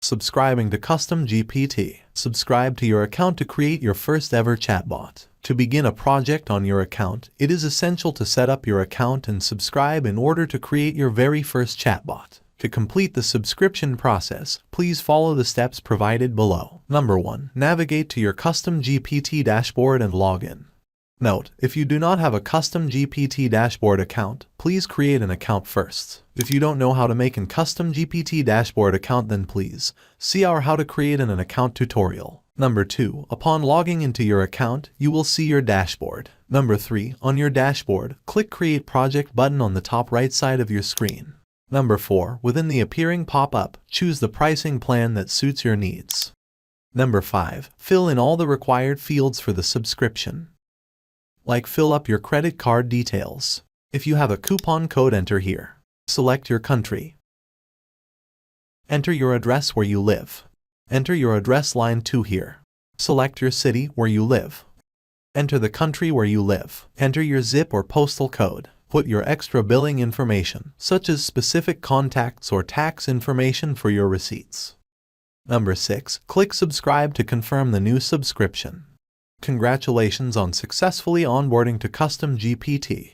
Subscribing to CustomGPT. Subscribe to your account to create your first ever chatbot. To begin a project on your account, it is essential to set up your account and subscribe in order to create your very first chatbot. To complete the subscription process, please follow the steps provided below. Number 1. Navigate to your CustomGPT dashboard and log in. Note, if you do not have a CustomGPT dashboard account, please create an account first. If you don't know how to make an CustomGPT dashboard account, then please see our How to Create an Account tutorial. Number 2. Upon logging into your account, you will see your dashboard. Number 3. On your dashboard, click Create Project button on the top right side of your screen. Number 4. Within the appearing pop-up, choose the pricing plan that suits your needs. Number 5. Fill in all the required fields for the subscription. Like fill up your credit card details. If you have a coupon code, enter here. Select your country. Enter your address where you live. Enter your address line 2 here. Select your city where you live. Enter the country where you live. Enter your zip or postal code. Put your extra billing information, such as specific contacts or tax information for your receipts. Number 6. Click subscribe to confirm the new subscription. Congratulations on successfully onboarding to CustomGPT.